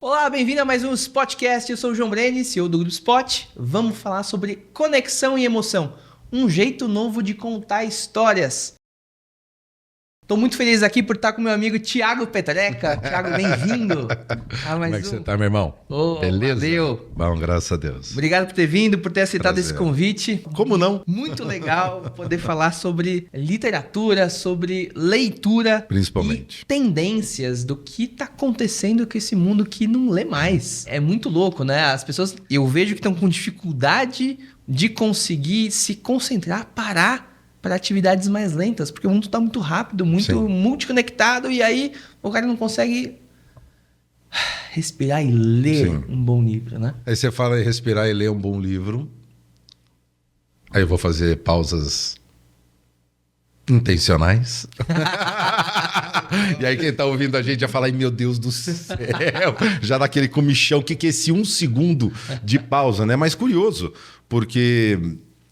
Olá, bem-vindo a mais um Spotcast. Eu sou o João Brenes, CEO do Grupo Spot. Vamos falar sobre conexão e emoção, um jeito novo de contar histórias. Estou muito feliz aqui por estar com meu amigo Thiago Petreca. Thiago, bem-vindo. Como é que você tá, meu irmão? Beleza? Valeu. Bom, graças a Deus. Obrigado por ter vindo, por ter aceitado Prazer. esse convite. Como não? Muito legal poder falar sobre literatura, sobre leitura. Principalmente. E tendências do que está acontecendo com esse mundo que não lê mais. É muito louco, né? As pessoas, eu vejo que estão com dificuldade de conseguir se concentrar, parar para atividades mais lentas, porque o mundo está muito rápido, muito multiconectado, e aí o cara não consegue respirar e ler um bom livro, né? Aí você fala em respirar e ler um bom livro. Aí eu vou fazer pausas intencionais. E aí quem tá ouvindo a gente já fala, ai meu Deus do céu, já dá aquele comichão, o que é esse 1 segundo de pausa, né? Mas curioso, porque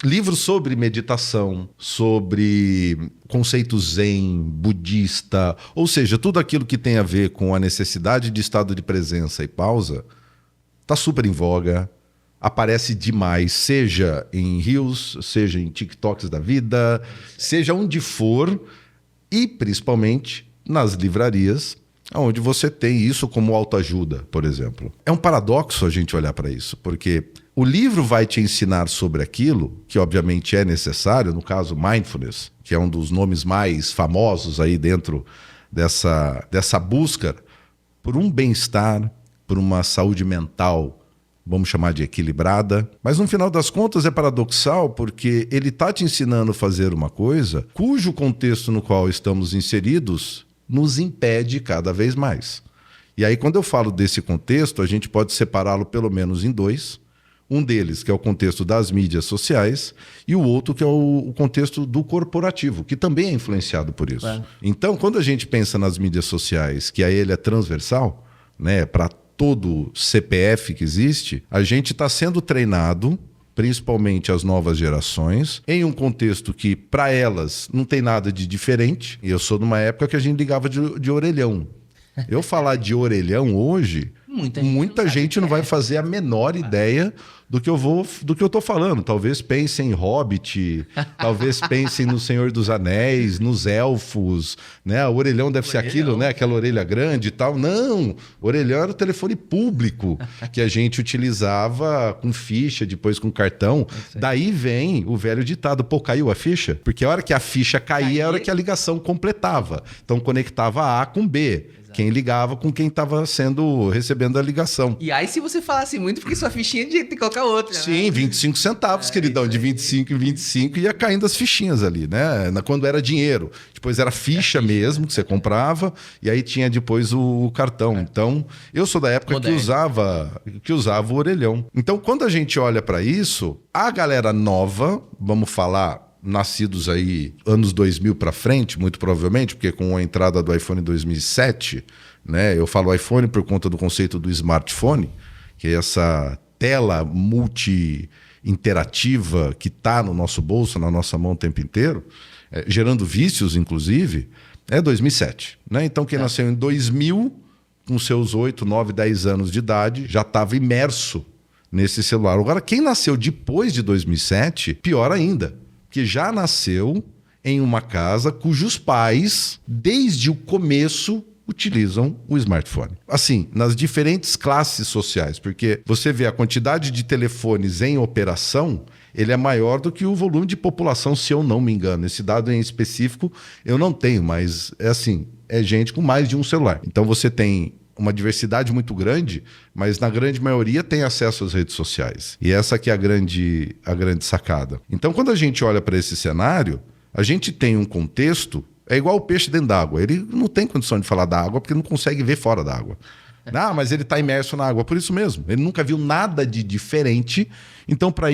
livros sobre meditação, sobre conceito zen, budista, ou seja, tudo aquilo que tem a ver com a necessidade de estado de presença e pausa, tá super em voga, aparece demais, seja em Reels, seja em TikToks da vida, seja onde for, e principalmente nas livrarias, onde você tem isso como autoajuda, por exemplo. É um paradoxo a gente olhar para isso, porque o livro vai te ensinar sobre aquilo que obviamente é necessário, no caso mindfulness, que é um dos nomes mais famosos aí dentro dessa busca por um bem-estar, por uma saúde mental, vamos chamar de equilibrada. Mas no final das contas é paradoxal porque ele está te ensinando a fazer uma coisa cujo contexto no qual estamos inseridos nos impede cada vez mais. E aí quando eu falo desse contexto, a gente pode separá-lo pelo menos em dois. Um deles, que é o contexto das mídias sociais, e o outro, que é o contexto do corporativo, que também é influenciado por isso. É. Então, quando a gente pensa nas mídias sociais, que a ele é transversal, né, para todo CPF que existe, a gente está sendo treinado, principalmente as novas gerações, em um contexto que, para elas, não tem nada de diferente. E eu sou de uma época que a gente ligava de orelhão. Eu falar de orelhão hoje, muita gente não vai fazer a menor ideia do que eu estou falando. Talvez pensem em Hobbit, talvez pensem no Senhor dos Anéis, nos elfos, né? O orelhão deve ser aquilo, né? Aquela orelha grande e tal. Não, o orelhão era o telefone público que a gente utilizava com ficha, depois com cartão. Daí vem o velho ditado, pô, caiu a ficha? Porque a hora que a ficha caía, é a hora que a ligação completava. Então conectava A com B. Quem ligava com quem estava recebendo a ligação. E aí se você falasse muito, porque sua fichinha tinha que colocar outra, né? Sim, 25 centavos, queridão, de 25 em 25, ia caindo as fichinhas ali, né? Quando era dinheiro. Depois era ficha mesmo, que você comprava, e aí tinha depois o cartão. Então, eu sou da época que usava o orelhão. Então, quando a gente olha para isso, a galera nova, vamos falar, nascidos aí anos 2000 para frente, muito provavelmente, porque com a entrada do iPhone em 2007, né, eu falo iPhone por conta do conceito do smartphone, que é essa tela multi-interativa que está no nosso bolso, na nossa mão o tempo inteiro, gerando vícios, inclusive, é 2007. Né? Então, quem nasceu em 2000, com seus 8, 9, 10 anos de idade, já estava imerso nesse celular. Agora, quem nasceu depois de 2007, pior ainda, que já nasceu em uma casa cujos pais, desde o começo, utilizam o smartphone. Assim, nas diferentes classes sociais, porque você vê a quantidade de telefones em operação, ele é maior do que o volume de população, se eu não me engano. Esse dado em específico eu não tenho, mas é assim, é gente com mais de um celular. Então você tem uma diversidade muito grande, mas na grande maioria tem acesso às redes sociais. E essa que é a grande sacada. Então, quando a gente olha para esse cenário, a gente tem um contexto, é igual o peixe dentro d'água. Ele não tem condição de falar da água porque não consegue ver fora da água. Ah, mas ele está imerso na água, por isso mesmo. Ele nunca viu nada de diferente, então para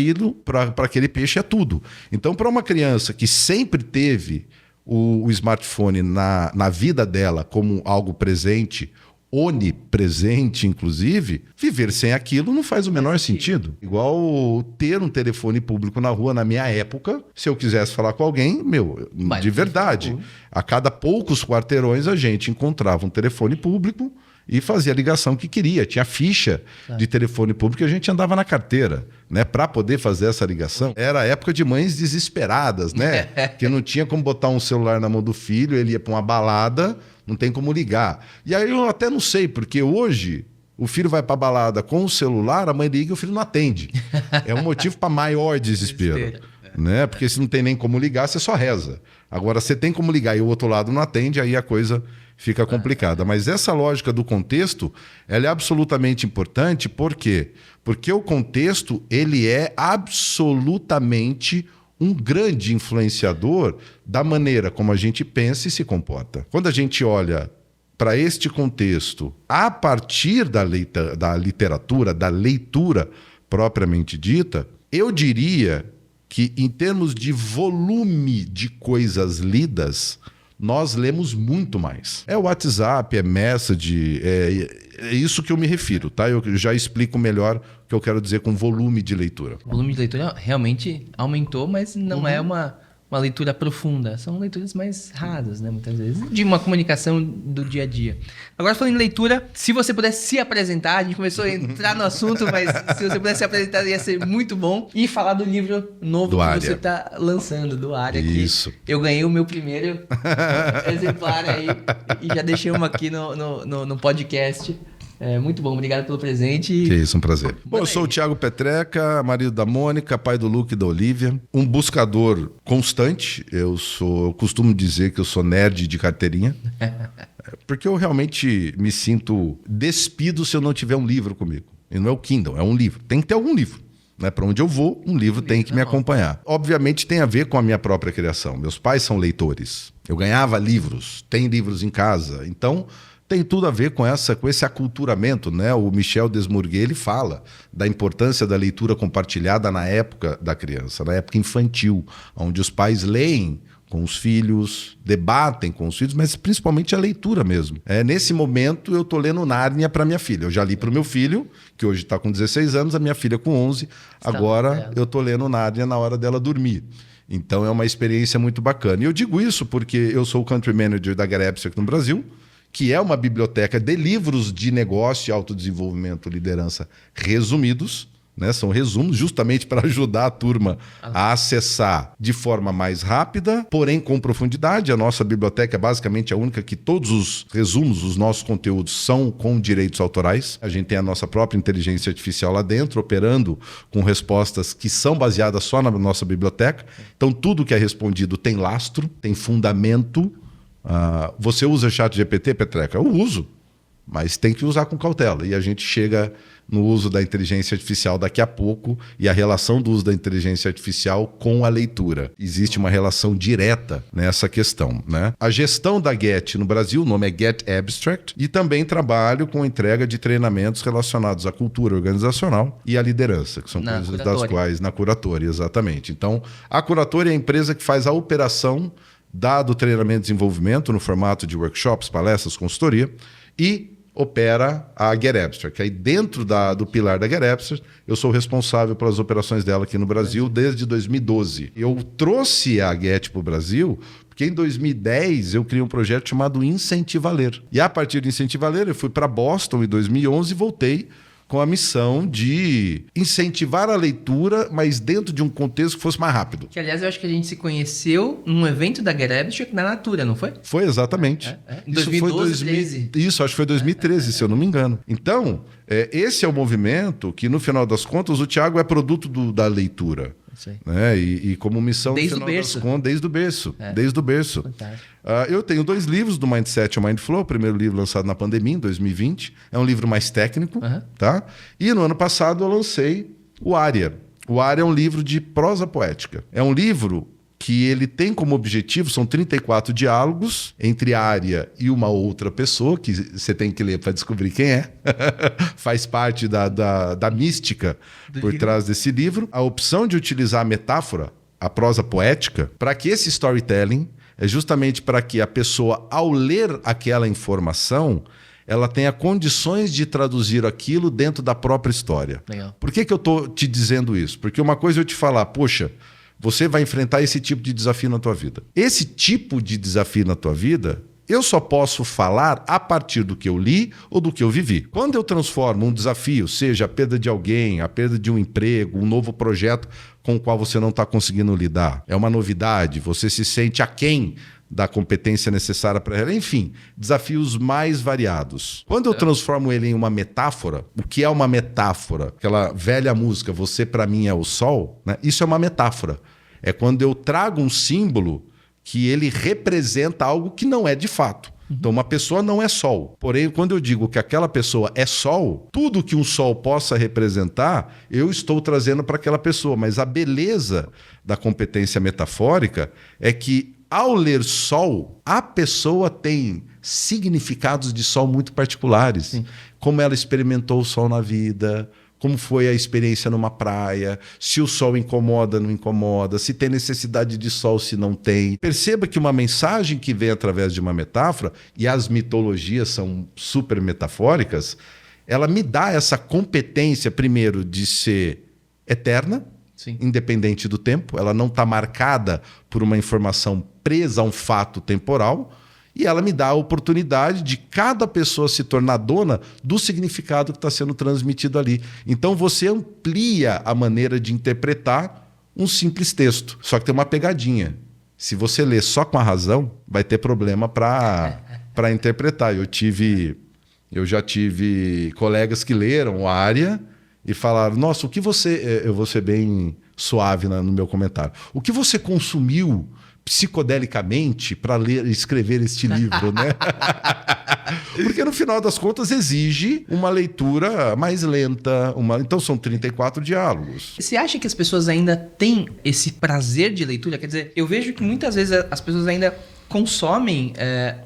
aquele peixe é tudo. Então, para uma criança que sempre teve o smartphone na vida dela como algo presente, onipresente, inclusive, viver sem aquilo não faz o menor sentido. Igual ter um telefone público na rua na minha época, se eu quisesse falar com alguém, de verdade, a cada poucos quarteirões a gente encontrava um telefone público e fazia a ligação que queria. Tinha ficha de telefone público que a gente andava na carteira, né, para poder fazer essa ligação. Era a época de mães desesperadas, né? Que não tinha como botar um celular na mão do filho, ele ia para uma balada, não tem como ligar. E aí eu até não sei, porque hoje o filho vai para balada com o celular, a mãe liga e o filho não atende. É um motivo para maior desespero. Né? Porque se não tem nem como ligar, você só reza. Agora, você tem como ligar e o outro lado não atende, aí a coisa fica complicada. Mas essa lógica do contexto, ela é absolutamente importante. Por quê? Porque o contexto, ele é absolutamente um grande influenciador da maneira como a gente pensa e se comporta. Quando a gente olha para este contexto a partir da literatura, da leitura propriamente dita, eu diria que, em termos de volume de coisas lidas, nós lemos muito mais. É WhatsApp, é Message, é isso que eu me refiro, tá? Eu já explico melhor o que eu quero dizer com volume de leitura. O volume de leitura realmente aumentou, mas não é uma leitura profunda. São leituras mais raras, né? Muitas vezes. De uma comunicação do dia a dia. Agora, falando em leitura, se você pudesse se apresentar, a gente começou a entrar no assunto, mas se você pudesse se apresentar, ia ser muito bom. E falar do livro novo do que Área. você está lançando, do Área. Isso. Eu ganhei o meu primeiro exemplar aí e já deixei uma aqui no podcast. Muito bom, obrigado pelo presente. Que isso, um prazer. Bom, eu sou o Thiago Petreca, marido da Mônica, pai do Luke e da Olivia. Um buscador constante. Eu costumo dizer que eu sou nerd de carteirinha. Porque eu realmente me sinto despido se eu não tiver um livro comigo. E não é o Kindle, é um livro. Tem que ter algum livro. Né? Para onde eu vou, um livro tem que me acompanhar. Obviamente tem a ver com a minha própria criação. Meus pais são leitores. Eu ganhava livros, tem livros em casa. Então, tem tudo a ver com esse aculturamento, né? O Michel Desmourguet, ele fala da importância da leitura compartilhada na época da criança, na época infantil, onde os pais leem com os filhos, debatem com os filhos, mas principalmente a leitura mesmo. Nesse momento, eu estou lendo Nárnia para minha filha. Eu já li para o meu filho, que hoje está com 16 anos, a minha filha com 11. Agora eu estou lendo Nárnia na hora dela dormir. Então é uma experiência muito bacana. E eu digo isso porque eu sou o Country Manager da Get Abstract no Brasil, que é uma biblioteca de livros de negócio, autodesenvolvimento, liderança resumidos, né? São resumos justamente para ajudar a turma a acessar de forma mais rápida, porém com profundidade. A nossa biblioteca é basicamente a única que todos os resumos, os nossos conteúdos são com direitos autorais. A gente tem a nossa própria inteligência artificial lá dentro, operando com respostas que são baseadas só na nossa biblioteca. Então tudo que é respondido tem lastro, tem fundamento. Você usa ChatGPT, Petreca? Eu uso, mas tem que usar com cautela. E a gente chega no uso da inteligência artificial daqui a pouco e a relação do uso da inteligência artificial com a leitura. Existe uma relação direta nessa questão, né? A gestão da Get no Brasil, o nome é Get Abstract, e também trabalho com entrega de treinamentos relacionados à cultura organizacional e à liderança, que são coisas das quais, na curatória, exatamente. Então, a curatória é a empresa que faz a operação dado treinamento e desenvolvimento no formato de workshops, palestras, consultoria, e opera a Get Abstract. Aí dentro do pilar da Get Abstract, eu sou responsável pelas operações dela aqui no Brasil desde 2012. Eu trouxe a Get para o Brasil porque em 2010 eu criei um projeto chamado Incentiva a Ler. E a partir do Incentiva a Ler eu fui para Boston em 2011 e voltei com a missão de incentivar a leitura, mas dentro de um contexto que fosse mais rápido. Que, aliás, eu acho que a gente se conheceu num evento da Get Abstract na Natura, não foi? Foi, exatamente. Em 2012, 2013. Isso, acho que foi 2013, se eu não me engano. Então, esse é o movimento que, no final das contas, o Thiago é produto da leitura. Né? E como missão, desde no final o berço. das contas, desde o berço. Desde o berço. Eu tenho 2 livros do Mindset ao Mindflow. O primeiro livro lançado na pandemia, em 2020. É um livro mais técnico. Tá? E no ano passado eu lancei o Área. O Área é um livro de prosa poética. É um livro que ele tem como objetivo, são 34 diálogos entre a Área e uma outra pessoa, que você tem que ler para descobrir quem é. Faz parte da mística por trás desse livro. A opção de utilizar a metáfora, a prosa poética, para que esse storytelling é justamente para que a pessoa, ao ler aquela informação, ela tenha condições de traduzir aquilo dentro da própria história. Legal. Por que eu estou te dizendo isso? Porque uma coisa é eu te falar, poxa, você vai enfrentar esse tipo de desafio na tua vida. Esse tipo de desafio na tua vida eu só posso falar a partir do que eu li ou do que eu vivi. Quando eu transformo um desafio, seja a perda de alguém, a perda de um emprego, um novo projeto com o qual você não está conseguindo lidar, é uma novidade, você se sente aquém da competência necessária para ela, enfim, desafios mais variados. Quando eu transformo ele em uma metáfora, o que é uma metáfora? Aquela velha música, Você Pra Mim É o Sol, né? Isso é uma metáfora. É quando eu trago um símbolo que ele representa algo que não é de fato. Então, uma pessoa não é sol. Porém, quando eu digo que aquela pessoa é sol, tudo que um sol possa representar, eu estou trazendo para aquela pessoa. Mas a beleza da competência metafórica é que, ao ler sol, a pessoa tem significados de sol muito particulares. Sim. Como ela experimentou o sol na vida, como foi a experiência numa praia, se o sol incomoda, não incomoda, se tem necessidade de sol, se não tem. Perceba que uma mensagem que vem através de uma metáfora, e as mitologias são super metafóricas, ela me dá essa competência, primeiro, de ser eterna, sim, independente do tempo. Ela não está marcada por uma informação presa a um fato temporal. E ela me dá a oportunidade de cada pessoa se tornar dona do significado que está sendo transmitido ali. Então você amplia a maneira de interpretar um simples texto. Só que tem uma pegadinha. Se você ler só com a razão, vai ter problema para interpretar. Eu já tive colegas que leram a Área e falaram, nossa, o que você... Eu vou ser bem suave no meu comentário. O que você consumiu psicodelicamente para escrever este livro, né? Porque no final das contas exige uma leitura mais lenta, então são 34 diálogos. Você acha que as pessoas ainda têm esse prazer de leitura? Quer dizer, eu vejo que muitas vezes as pessoas ainda consomem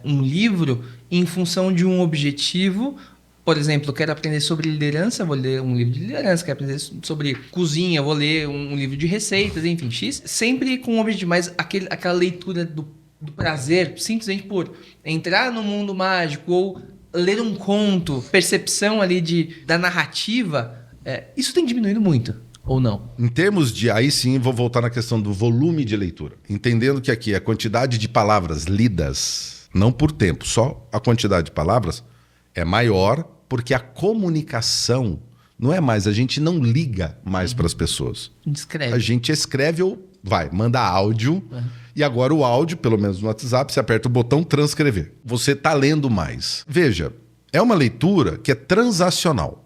um livro em função de um objetivo. Por exemplo, eu quero aprender sobre liderança, vou ler um livro de liderança. Quero aprender sobre cozinha, vou ler um livro de receitas, enfim, X. Sempre com um objetivo, mas aquela leitura do prazer, simplesmente por entrar no mundo mágico ou ler um conto, percepção ali da narrativa, isso tem diminuído muito, ou não? Em termos de... Aí sim, vou voltar na questão do volume de leitura. Entendendo que aqui a quantidade de palavras lidas, não por tempo, só a quantidade de palavras é maior, porque a comunicação não é mais, a gente não liga mais para as pessoas. Escreve. A gente escreve ou manda áudio, e agora o áudio, pelo menos no WhatsApp, você aperta o botão transcrever. Você está lendo mais. Veja, é uma leitura que é transacional.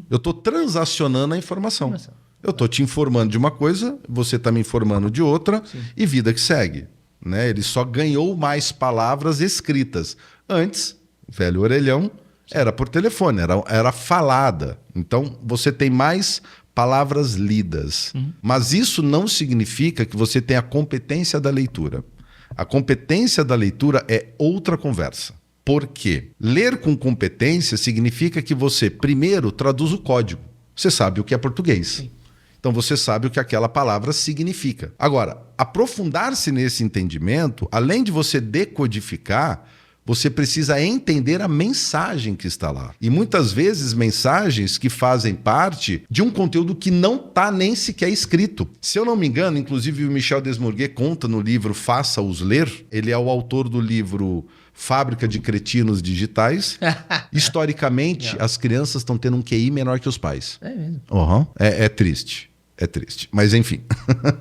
Eu estou transacionando a informação. Eu estou te informando de uma coisa, você está me informando de outra, sim, e vida que segue. Né? Ele só ganhou mais palavras escritas. Antes, velho orelhão, era por telefone, era falada. Então, você tem mais palavras lidas. Mas isso não significa que você tenha a competência da leitura. A competência da leitura é outra conversa. Por quê? Ler com competência significa que você, primeiro, traduz o código. Você sabe o que é português. Sim. Então, você sabe o que aquela palavra significa. Agora, aprofundar-se nesse entendimento, além de você decodificar, você precisa entender a mensagem que está lá. E muitas vezes mensagens que fazem parte de um conteúdo que não está nem sequer escrito. Se eu não me engano, inclusive o Michel Desmourguet conta no livro Faça-os Ler. Ele é o autor do livro Fábrica de Cretinos Digitais. Historicamente, as crianças estão tendo um QI menor que os pais. É mesmo. É triste. É triste. Mas enfim.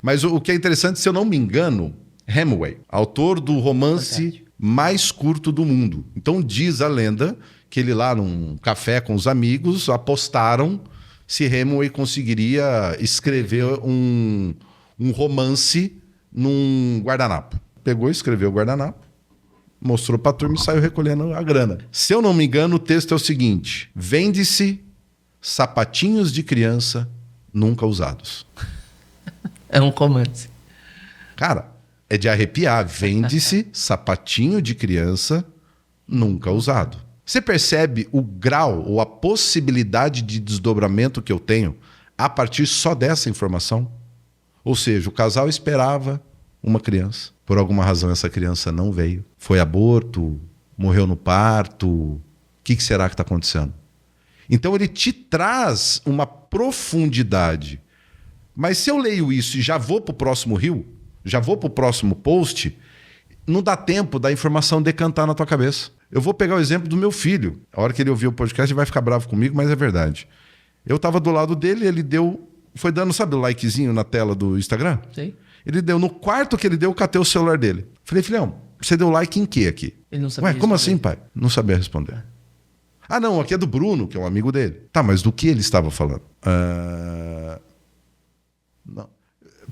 Mas o que é interessante, se eu não me engano, Hemingway, autor do romance mais curto do mundo. Então diz a lenda que ele lá num café com os amigos apostaram se Hemingway conseguiria escrever um romance num guardanapo. Pegou, escreveu o guardanapo, mostrou para a turma e saiu recolhendo a grana. Se eu não me engano, o texto é o seguinte: vende-se sapatinhos de criança nunca usados. É um romance. Cara, é de arrepiar. Vende-se sapatinho de criança nunca usado. Você percebe o grau ou a possibilidade de desdobramento que eu tenho a partir só dessa informação? Ou seja, o casal esperava uma criança. Por alguma razão essa criança não veio. Foi aborto, morreu no parto. O que será que está acontecendo? Então ele te traz uma profundidade. Mas se eu leio isso e já vou para o próximo rio, já vou para o próximo post, não dá tempo da informação decantar na tua cabeça. Eu vou pegar o exemplo do meu filho. A hora que ele ouvir o podcast, ele vai ficar bravo comigo, mas é verdade. Eu tava do lado dele, ele foi dando, sabe, o likezinho na tela do Instagram? Sim. Ele deu, no quarto que ele deu, eu catei o celular dele. Falei, filhão, você deu like em quê aqui? Ele não sabia Ué, como responder. assim, pai? Não sabia responder. Ah, não, aqui é do Bruno, que é um amigo dele. Tá, mas do que ele estava falando? Não.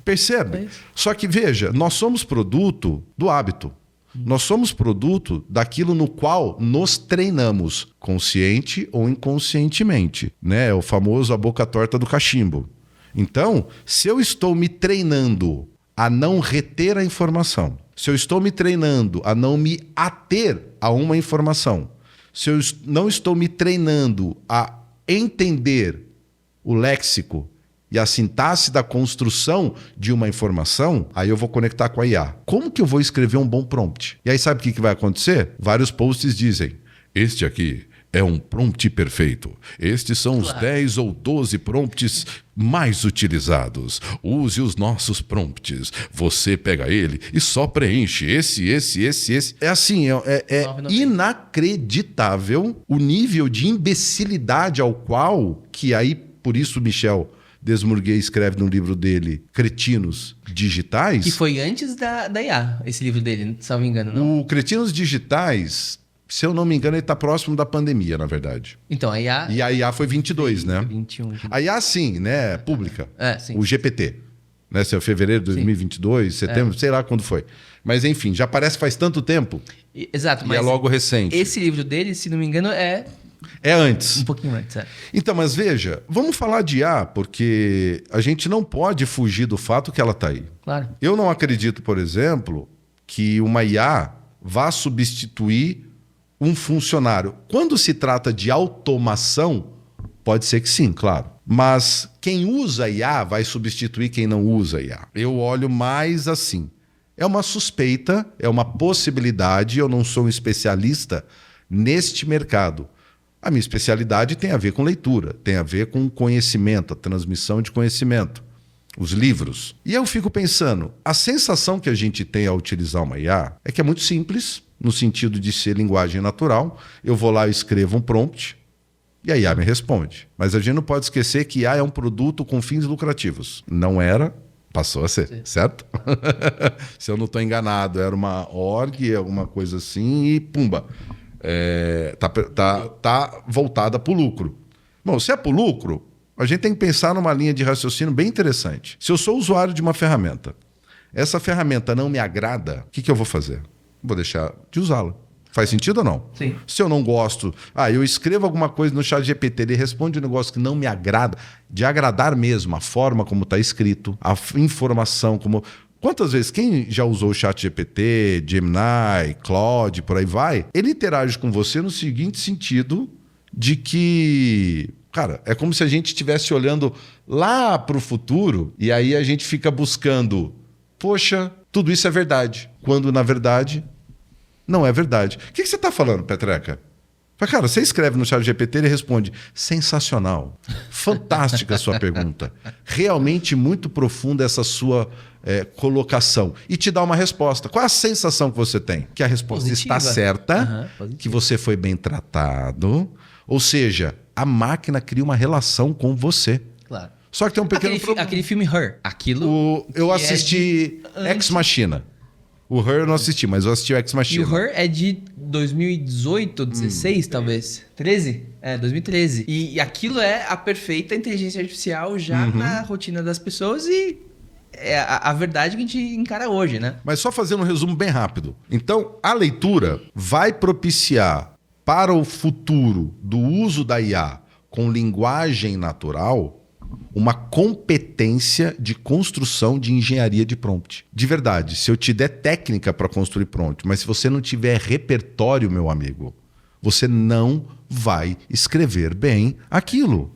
Percebe? Só que, veja, nós somos produto do hábito. Nós somos produto daquilo no qual nos treinamos, consciente ou inconscientemente. Né? É o famoso a boca torta do cachimbo. Então, se eu estou me treinando a não reter a informação, se eu estou me treinando a não me ater a uma informação, se eu não estou me treinando a entender o léxico e a sintaxe da construção de uma informação, aí eu vou conectar com a IA. Como que eu vou escrever um bom prompt? E aí sabe o que vai acontecer? Vários posts dizem, este aqui é um prompt perfeito. Estes são os 10 ou 12 prompts mais utilizados. Use os nossos prompts. Você pega ele e só preenche esse. É assim, é inacreditável o nível de imbecilidade ao qual, que aí, por isso, Michel Desmourguet escreve no livro dele, Cretinos Digitais. Que foi antes da IA, esse livro dele, se não me engano, não? O Cretinos Digitais, se eu não me engano, ele está próximo da pandemia, na verdade. Então, a IA... E a IA foi 22, né? 21. A IA, sim, né? Pública. Sim. O GPT. Né? Se é fevereiro de 2022, setembro, sei lá quando foi. Mas, enfim, já parece faz tanto tempo. Exato, mas é logo recente. Esse livro dele, se não me engano, é antes. um pouquinho antes. Então, mas veja, vamos falar de IA, porque a gente não pode fugir do fato que ela está aí. Claro. Eu não acredito, por exemplo, que uma IA vá substituir um funcionário. Quando se trata de automação, pode ser que sim, claro. Mas quem usa IA vai substituir quem não usa IA. Eu olho mais assim. É uma suspeita, é uma possibilidade, eu não sou um especialista neste mercado. A minha especialidade tem a ver com leitura, tem a ver com conhecimento, a transmissão de conhecimento, os livros. E eu fico pensando, a sensação que a gente tem ao utilizar uma IA é que é muito simples, no sentido de ser linguagem natural. Eu vou lá e escrevo um prompt e a IA me responde. Mas a gente não pode esquecer que IA é um produto com fins lucrativos. Não era, passou a ser, sim. Certo? Se eu não estou enganado, era uma org, alguma coisa assim e pumba. Tá voltada para o lucro. Bom, se é para o lucro, a gente tem que pensar numa linha de raciocínio bem interessante. Se eu sou usuário de uma ferramenta, essa ferramenta não me agrada, o que eu vou fazer? Vou deixar de usá-la. Faz sentido ou não? Sim. Se eu não gosto, eu escrevo alguma coisa no ChatGPT, ele responde um negócio que não me agrada, de agradar mesmo, a forma como está escrito, a informação como... Quantas vezes, quem já usou o ChatGPT, Gemini, Claude, por aí vai, ele interage com você no seguinte sentido de que, cara, é como se a gente estivesse olhando lá para o futuro e aí a gente fica buscando, poxa, tudo isso é verdade, quando na verdade não é verdade. O que você está falando, Petreca? Cara, você escreve no ChatGPT, ele responde, sensacional, fantástica a sua pergunta, realmente muito profunda essa sua colocação, e te dá uma resposta. Qual é a sensação que você tem? Que a resposta positiva. Está certa, que você foi bem tratado, ou seja, a máquina cria uma relação com você. Claro. Só que tem um pequeno problema. Aquele filme Her, aquilo... Eu assisti Ex Machina. O Her eu não assisti, mas eu assisti o Ex Machina. E o Her é de 2018, 16 talvez? 13? 2013. E aquilo é a perfeita inteligência artificial já na rotina das pessoas e é a verdade que a gente encara hoje, né? Mas só fazendo um resumo bem rápido. Então, a leitura vai propiciar para o futuro do uso da IA com linguagem natural uma competência de construção de engenharia de prompt. De verdade, se eu te der técnica para construir prompt, mas se você não tiver repertório, meu amigo, você não vai escrever bem aquilo.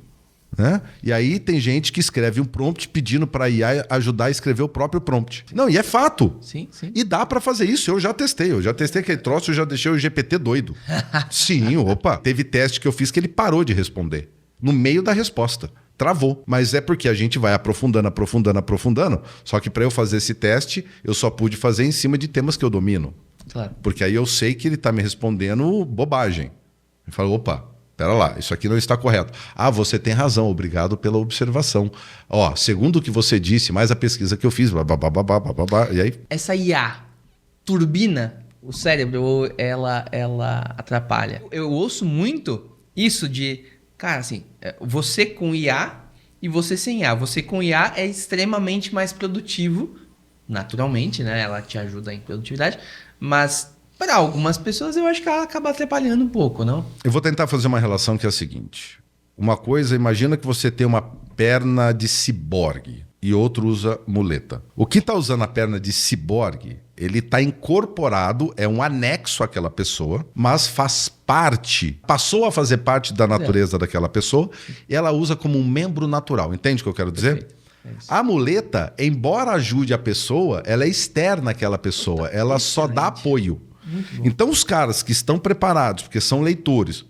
Né? E aí tem gente que escreve um prompt pedindo para a IA ajudar a escrever o próprio prompt. Não, e é fato. Sim, sim. E dá para fazer isso. Eu já testei aquele troço, eu já deixei o GPT doido. Sim, opa. Teve teste que eu fiz que ele parou de responder. No meio da resposta. Travou. Mas é porque a gente vai aprofundando. Só que para eu fazer esse teste, eu só pude fazer em cima de temas que eu domino. Claro. Porque aí eu sei que ele está me respondendo bobagem. Eu falo, opa, pera lá, isso aqui não está correto. Ah, você tem razão, obrigado pela observação. Ó, segundo o que você disse, mais a pesquisa que eu fiz, blá, blá, blá, blá, blá, blá, blá, e aí... Essa IA turbina o cérebro ou ela atrapalha? Eu ouço muito isso de, cara, assim, você com IA e você sem IA. Você com IA é extremamente mais produtivo, naturalmente, né? Ela te ajuda em produtividade, mas para algumas pessoas eu acho que ela acaba atrapalhando um pouco, não? Eu vou tentar fazer uma relação que é a seguinte. Uma coisa, imagina que você tem uma perna de ciborgue e outro usa muleta. O que está usando a perna de ciborgue, ele está incorporado, é um anexo àquela pessoa, mas faz parte, passou a fazer parte da natureza daquela pessoa e ela usa como um membro natural. Entende o que eu quero dizer? Perfeito. A muleta, embora ajude a pessoa, ela é externa àquela pessoa, ela só dá apoio. Então os caras que estão preparados, porque são leitores,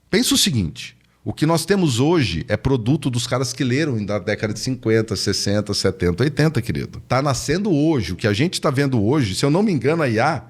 pensa o seguinte, o que nós temos hoje é produto dos caras que leram da década de 50, 60, 70, 80, querido. Tá nascendo hoje, o que a gente está vendo hoje, se eu não me engano a IA,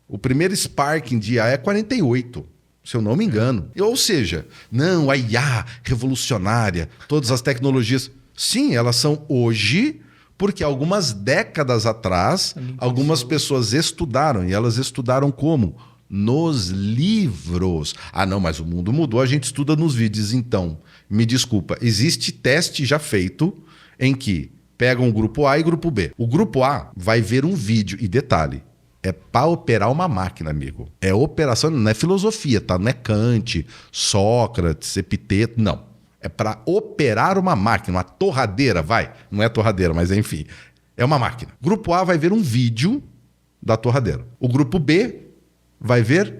o primeiro Sparking de IA é 48. Se eu não me engano. Ou seja, não, a IA revolucionária, todas as tecnologias. Sim, elas são hoje, porque algumas décadas atrás, algumas pessoas estudaram. E elas estudaram como? Nos livros. Ah, não, mas o mundo mudou, a gente estuda nos vídeos. Então, me desculpa, existe teste já feito em que pegam o grupo A e o grupo B. O grupo A vai ver um vídeo, e detalhe, é para operar uma máquina, amigo. É operação, não é filosofia, tá? Não é Kant, Sócrates, Epiteto, não. É para operar uma máquina, uma torradeira, vai. Não é torradeira, mas enfim. É uma máquina. Grupo A vai ver um vídeo da torradeira. O grupo B vai ver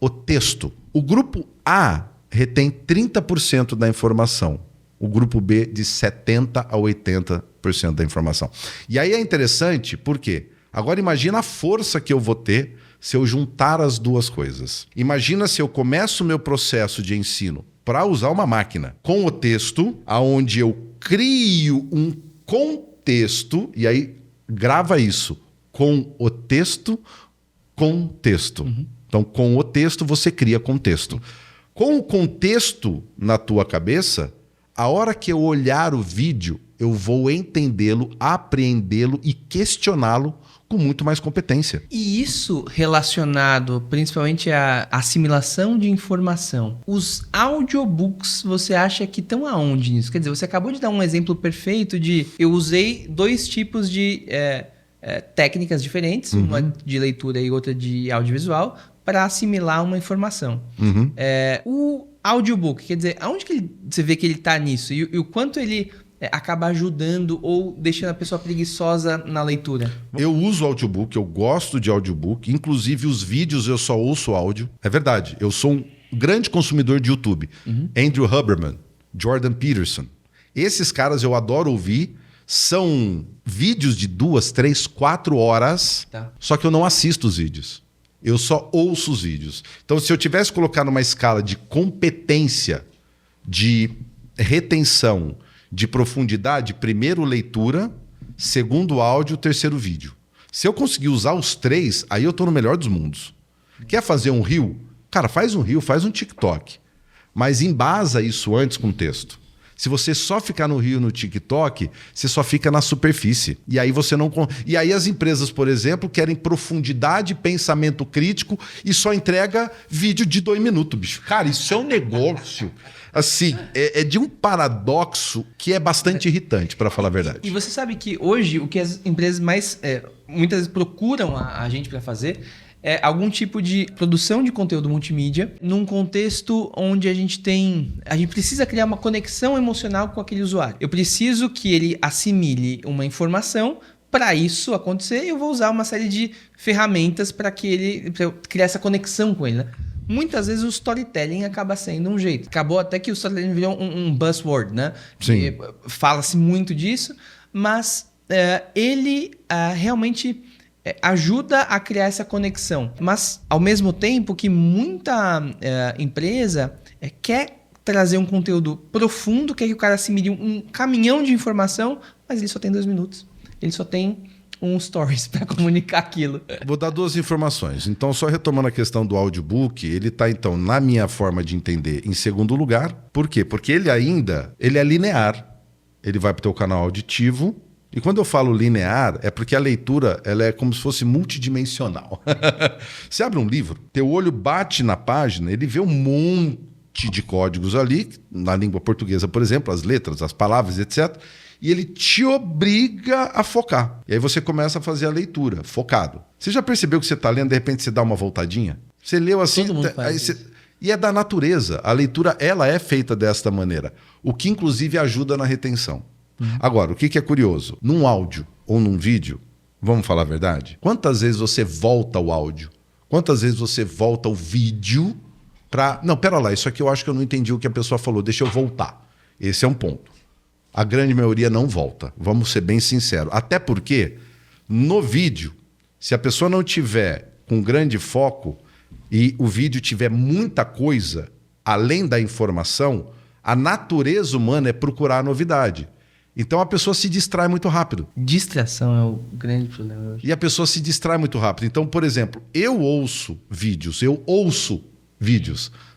o texto. O grupo A retém 30% da informação. O grupo B de 70% a 80% da informação. E aí é interessante, por quê? Agora imagina a força que eu vou ter se eu juntar as duas coisas. Imagina se eu começo o meu processo de ensino para usar uma máquina com o texto, aonde eu crio um contexto, e aí grava isso, com o texto, contexto. Então, com o texto você cria contexto. Com o contexto na tua cabeça, a hora que eu olhar o vídeo, eu vou entendê-lo, apreendê-lo e questioná-lo com muito mais competência. E isso relacionado principalmente à assimilação de informação. Os audiobooks, você acha que estão aonde nisso? Quer dizer, você acabou de dar um exemplo perfeito de... Eu usei dois tipos de técnicas diferentes, uma de leitura e outra de audiovisual, para assimilar uma informação. O audiobook, quer dizer, aonde que você vê que ele está nisso? E o quanto ele... acaba ajudando ou deixando a pessoa preguiçosa na leitura? Eu uso audiobook, eu gosto de audiobook, inclusive os vídeos eu só ouço áudio. É verdade, eu sou um grande consumidor de YouTube. Andrew Huberman, Jordan Peterson. Esses caras eu adoro ouvir. São vídeos de 2, 3, 4 horas, só que eu não assisto os vídeos. Eu só ouço os vídeos. Então, se eu tivesse colocado numa escala de competência, de retenção, de profundidade, primeiro leitura, segundo áudio, terceiro vídeo. Se eu conseguir usar os três, aí eu estou no melhor dos mundos. Quer fazer um reel? Cara, faz um reel, faz um TikTok. Mas embasa isso antes com texto. Se você só ficar no reel, no TikTok, você só fica na superfície. E aí você não... E aí as empresas, por exemplo, querem profundidade, pensamento crítico e só entrega vídeo de 2 minutos, bicho. Cara, isso é um negócio... Assim, é de um paradoxo que é bastante irritante, para falar a verdade. E você sabe que hoje o que as empresas mais muitas vezes procuram a gente para fazer é algum tipo de produção de conteúdo multimídia num contexto onde a gente precisa criar uma conexão emocional com aquele usuário. Eu preciso que ele assimile uma informação. Para isso acontecer, eu vou usar uma série de ferramentas para eu criar essa conexão com ele, né? Muitas vezes o storytelling acaba sendo um jeito. Acabou até que o storytelling virou um buzzword, né? Sim. Fala-se muito disso, mas ele realmente ajuda a criar essa conexão. Mas, ao mesmo tempo que muita empresa quer trazer um conteúdo profundo, quer que o cara assimile um caminhão de informação, mas ele só tem 2 minutos. Ele só tem um stories para comunicar aquilo. Vou dar 2 informações. Então, só retomando a questão do audiobook, ele está, então, na minha forma de entender, em segundo lugar. Por quê? Porque ele é linear. Ele vai para o teu canal auditivo. E quando eu falo linear, é porque a leitura ela é como se fosse multidimensional. Você abre um livro, teu olho bate na página, ele vê um monte de códigos ali, na língua portuguesa, por exemplo, as letras, as palavras, etc., e ele te obriga a focar. E aí você começa a fazer a leitura, focado. Você já percebeu que você está lendo, de repente você dá uma voltadinha? Você leu assim... Todo mundo faz isso. E é da natureza. A leitura, ela é feita desta maneira. O que, inclusive, ajuda na retenção. Agora, o que é curioso? Num áudio ou num vídeo, vamos falar a verdade? Quantas vezes você volta o áudio? Quantas vezes você volta o vídeo para... Não, pera lá, isso aqui eu acho que eu não entendi o que a pessoa falou. Deixa eu voltar. Esse é um ponto. A grande maioria não volta. Vamos ser bem sinceros. Até porque, no vídeo, se a pessoa não tiver com grande foco e o vídeo tiver muita coisa, além da informação, a natureza humana é procurar a novidade. Então a pessoa se distrai muito rápido. Distração é o grande problema hoje. E a pessoa se distrai muito rápido. Então, por exemplo, eu ouço vídeos,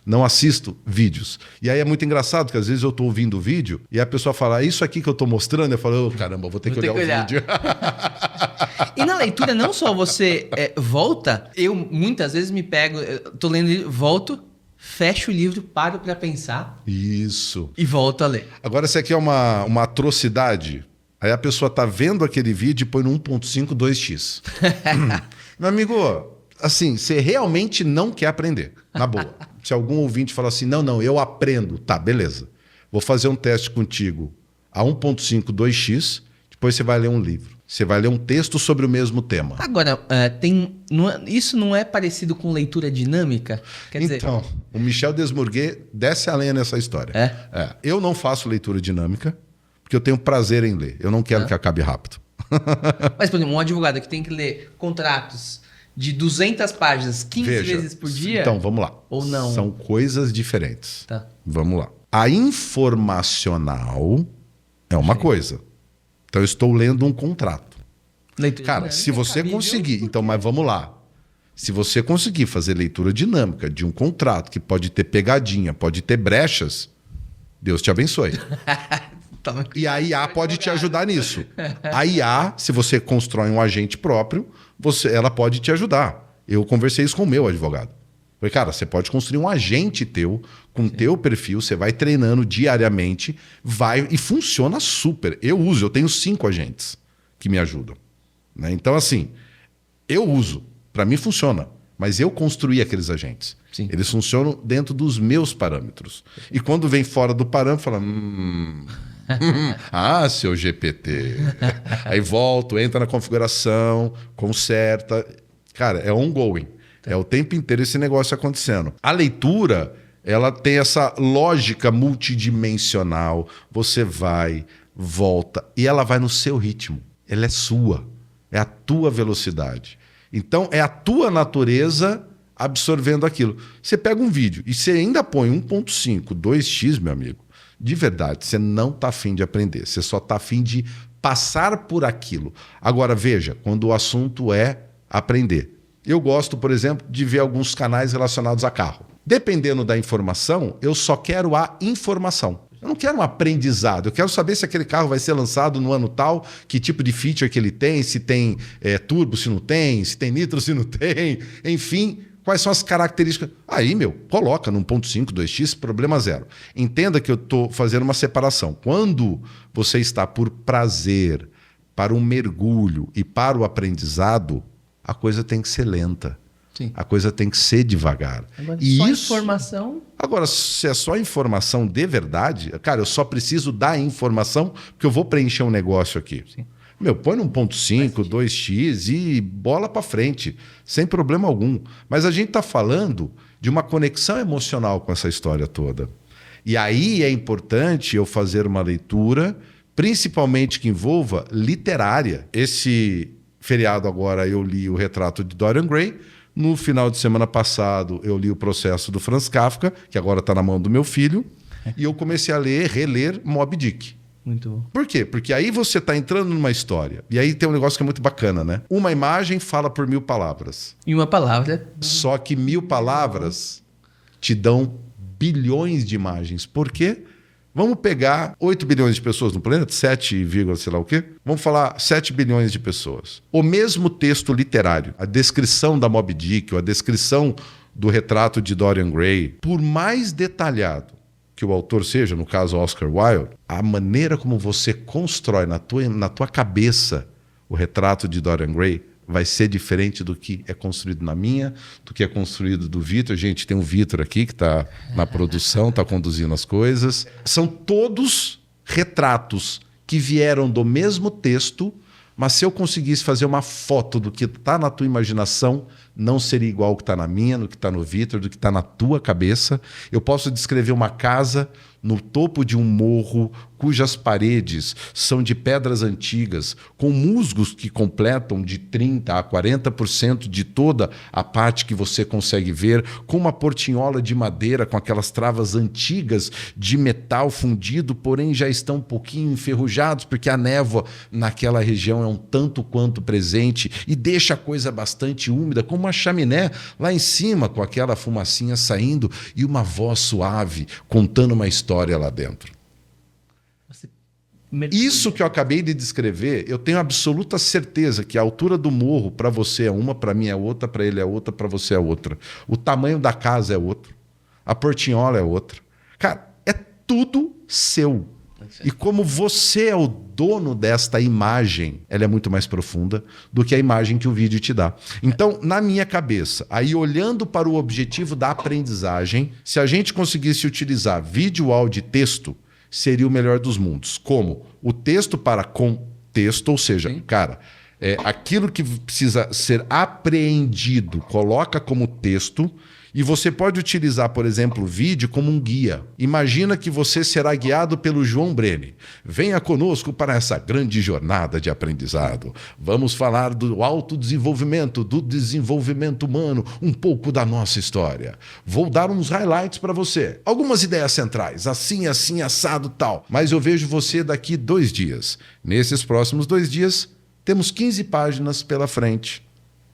não assisto vídeos. E aí é muito engraçado que às vezes eu estou ouvindo o vídeo e a pessoa fala, isso aqui que eu estou mostrando, eu falo, oh, caramba, vou ter que olhar o vídeo. E na leitura não só você volta, eu muitas vezes me pego, tô lendo, volto, fecho o livro, paro para pensar. Isso. E volto a ler. Agora, se aqui é uma atrocidade, aí a pessoa tá vendo aquele vídeo e põe no 1.5 2x. Meu amigo, assim, você realmente não quer aprender, na boa. Se algum ouvinte fala assim, não, eu aprendo. Tá, beleza. Vou fazer um teste contigo a 1.5 2x, depois você vai ler um livro. Você vai ler um texto sobre o mesmo tema. Agora, isso não é parecido com leitura dinâmica? Quer dizer... Então, o Michel Desmourguet desce a lenha nessa história. Eu não faço leitura dinâmica, porque eu tenho prazer em ler. Eu não quero que acabe rápido. Mas, por exemplo, um advogado que tem que ler contratos de 200 páginas 15 vezes por dia... Então, vamos lá. Ou não? São coisas diferentes. Tá. Vamos lá. A informacional é uma coisa. Então, eu estou lendo um contrato. Leitura Cara, se você conseguir... Então, mas vamos lá. Se você conseguir fazer leitura dinâmica de um contrato que pode ter pegadinha, pode ter brechas, Deus te abençoe. E a IA pode te ajudar nisso. A IA, se você constrói um agente próprio, ela pode te ajudar. Eu conversei isso com o meu advogado. Falei, cara, você pode construir um agente teu, com teu perfil, você vai treinando diariamente, e funciona super. Eu tenho 5 agentes que me ajudam. Né? Então, assim, eu uso, para mim funciona, mas eu construí aqueles agentes. Sim. Eles funcionam dentro dos meus parâmetros. E quando vem fora do parâmetro, fala... seu GPT. Aí volto, entra na configuração, conserta. Cara, é ongoing. É o tempo inteiro esse negócio acontecendo. A leitura, ela tem essa lógica multidimensional. Você vai, volta, e ela vai no seu ritmo. Ela é sua. É a tua velocidade. Então, é a tua natureza absorvendo aquilo. Você pega um vídeo e você ainda põe 1.5, 2x, meu amigo. De verdade, você não está afim de aprender. Você só está afim de passar por aquilo. Agora, veja, quando o assunto é aprender. Eu gosto, por exemplo, de ver alguns canais relacionados a carro. Dependendo da informação, eu só quero a informação. Eu não quero um aprendizado. Eu quero saber se aquele carro vai ser lançado no ano tal, que tipo de feature que ele tem, se tem turbo, se não tem, se tem nitro, se não tem. Enfim, quais são as características. Aí, coloca no 1.5, 2x, problema zero. Entenda que eu estou fazendo uma separação. Quando você está por prazer, para um mergulho e para o aprendizado, a coisa tem que ser lenta. Sim. A coisa tem que ser devagar. Agora, e só isso... informação... Agora, se é só informação de verdade, cara, eu só preciso da informação porque eu vou preencher um negócio aqui. Sim. Põe no 1.5, 2x e bola para frente, sem problema algum. Mas a gente está falando de uma conexão emocional com essa história toda. E aí é importante eu fazer uma leitura, principalmente que envolva literária. Esse feriado agora eu li o Retrato de Dorian Gray. No final de semana passado eu li o Processo do Franz Kafka, que agora está na mão do meu filho. E eu comecei a reler Moby Dick. Muito bom. Por quê? Porque aí você está entrando numa história. E aí tem um negócio que é muito bacana, né? Uma imagem fala por 1000 palavras. E uma palavra. Só que 1000 palavras te dão bilhões de imagens. Por quê? Vamos pegar 8 bilhões de pessoas no planeta, 7, sei lá o quê. Vamos falar 7 bilhões de pessoas. O mesmo texto literário, a descrição da Moby Dick, ou a descrição do retrato de Dorian Gray, por mais detalhado que o autor seja, no caso Oscar Wilde, a maneira como você constrói na tua cabeça o retrato de Dorian Gray vai ser diferente do que é construído na minha, do que é construído do Vitor. Gente, tem um Vitor aqui que está na produção, está conduzindo as coisas. São todos retratos que vieram do mesmo texto, mas se eu conseguisse fazer uma foto do que está na tua imaginação, não seria igual ao que está na minha, no que está no Vitor, do que está na tua cabeça. Eu posso descrever uma casa no topo de um morro cujas paredes são de pedras antigas, com musgos que completam de 30% a 40% de toda a parte que você consegue ver, com uma portinhola de madeira, com aquelas travas antigas de metal fundido, porém já estão um pouquinho enferrujados, porque a névoa naquela região é um tanto quanto presente e deixa a coisa bastante úmida, com uma chaminé lá em cima, com aquela fumacinha saindo e uma voz suave contando uma história lá dentro. Isso que eu acabei de descrever, eu tenho absoluta certeza que a altura do morro para você é uma, para mim é outra, para ele é outra, para você é outra. O tamanho da casa é outro. A portinhola é outra. Cara, é tudo seu. E como você é o dono desta imagem, ela é muito mais profunda do que a imagem que o vídeo te dá. Então, na minha cabeça, aí olhando para o objetivo da aprendizagem, se a gente conseguisse utilizar vídeo, áudio e texto, seria o melhor dos mundos. Como? O texto para contexto, ou seja, cara, aquilo que precisa ser apreendido, coloca como texto, e você pode utilizar, por exemplo, o vídeo como um guia. Imagina que você será guiado pelo João Breni. Venha conosco para essa grande jornada de aprendizado. Vamos falar do autodesenvolvimento, do desenvolvimento humano, um pouco da nossa história. Vou dar uns highlights para você. Algumas ideias centrais, assim, assim, assado, tal. Mas eu vejo você daqui 2 dias. Nesses próximos 2 dias, temos 15 páginas pela frente.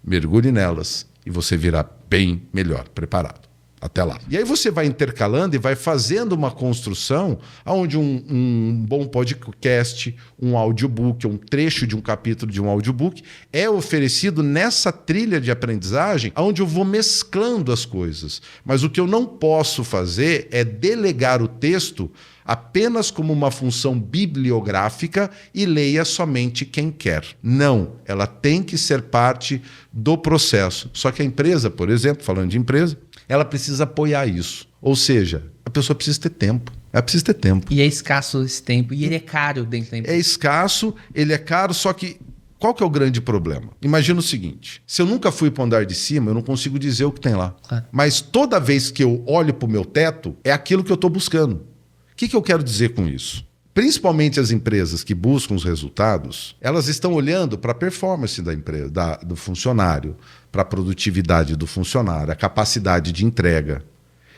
Mergulhe nelas e você virá bem melhor preparado. Até lá. E aí você vai intercalando e vai fazendo uma construção onde um bom podcast, um audiobook, um trecho de um capítulo de um audiobook é oferecido nessa trilha de aprendizagem onde eu vou mesclando as coisas. Mas o que eu não posso fazer é delegar o texto apenas como uma função bibliográfica e leia somente quem quer. Não, ela tem que ser parte do processo. Só que a empresa, por exemplo, falando de empresa, ela precisa apoiar isso. Ou seja, a pessoa precisa ter tempo. Ela precisa ter tempo. E é escasso esse tempo. E ele é caro dentro da empresa. É escasso, ele é caro, só que qual que é o grande problema? Imagina o seguinte, se eu nunca fui para o andar de cima, eu não consigo dizer o que tem lá. Claro. Mas toda vez que eu olho para o meu teto, é aquilo que eu estou buscando. O que eu quero dizer com isso? Principalmente as empresas que buscam os resultados, elas estão olhando para a performance da empresa, do funcionário, para a produtividade do funcionário, a capacidade de entrega.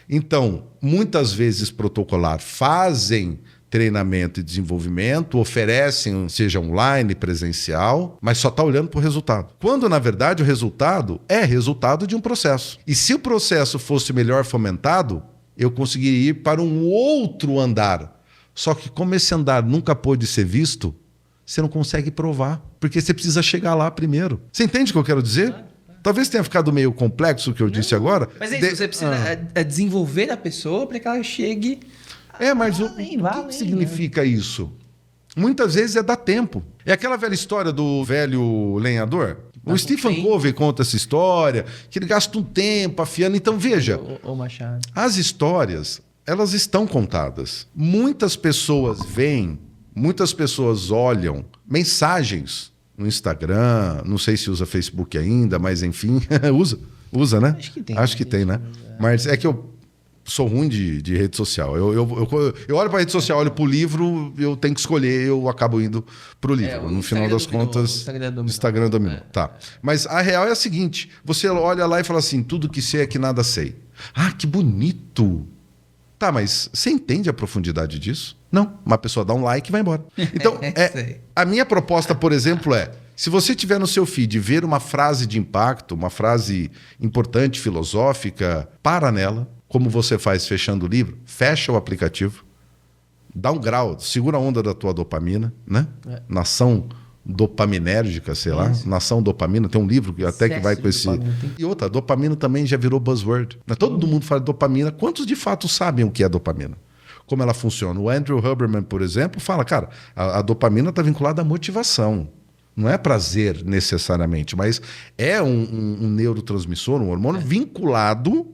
Então, muitas vezes protocolar fazem treinamento e desenvolvimento, oferecem, seja online, presencial, mas só está olhando para o resultado. Quando, na verdade, o resultado é resultado de um processo. E se o processo fosse melhor fomentado, eu conseguiria ir para um outro andar. Só que como esse andar nunca pôde ser visto, você não consegue provar, porque você precisa chegar lá primeiro. Você entende o que eu quero dizer? Talvez tenha ficado meio complexo o que eu disse agora. Mas é isso, você precisa desenvolver a pessoa para que ela chegue... Mas o que significa isso? Muitas vezes é dar tempo. É aquela velha história do velho lenhador. O Stephen Covey conta essa história, que ele gasta um tempo afiando. Então, veja, O Machado. As histórias, elas estão contadas. Muitas pessoas veem, muitas pessoas olham mensagens no Instagram, não sei se usa Facebook ainda, mas enfim, usa, né? Acho que tem, né? Mas é que eu sou ruim de rede social. Eu olho para a rede social, olho para o livro, eu tenho que escolher, eu acabo indo para o livro. No final das contas, Instagram dominou. Tá. Mas a real é a seguinte, você olha lá e fala assim, tudo que sei é que nada sei. Ah, que bonito! Tá, mas você entende a profundidade disso? Não. Uma pessoa dá um like e vai embora. Então, a minha proposta, por exemplo, se você tiver no seu feed ver uma frase de impacto, uma frase importante, filosófica, para nela, como você faz fechando o livro, fecha o aplicativo, dá um grau, segura a onda da tua dopamina, né? Nação dopaminérgica, sei lá. Nação dopamina, tem um livro que até que vai com esse... E outra, dopamina também já virou buzzword. Todo mundo fala de dopamina. Quantos de fato sabem o que é dopamina? Como ela funciona? O Andrew Huberman, por exemplo, fala, cara, a dopamina está vinculada à motivação. Não é prazer necessariamente, mas é um neurotransmissor, um hormônio vinculado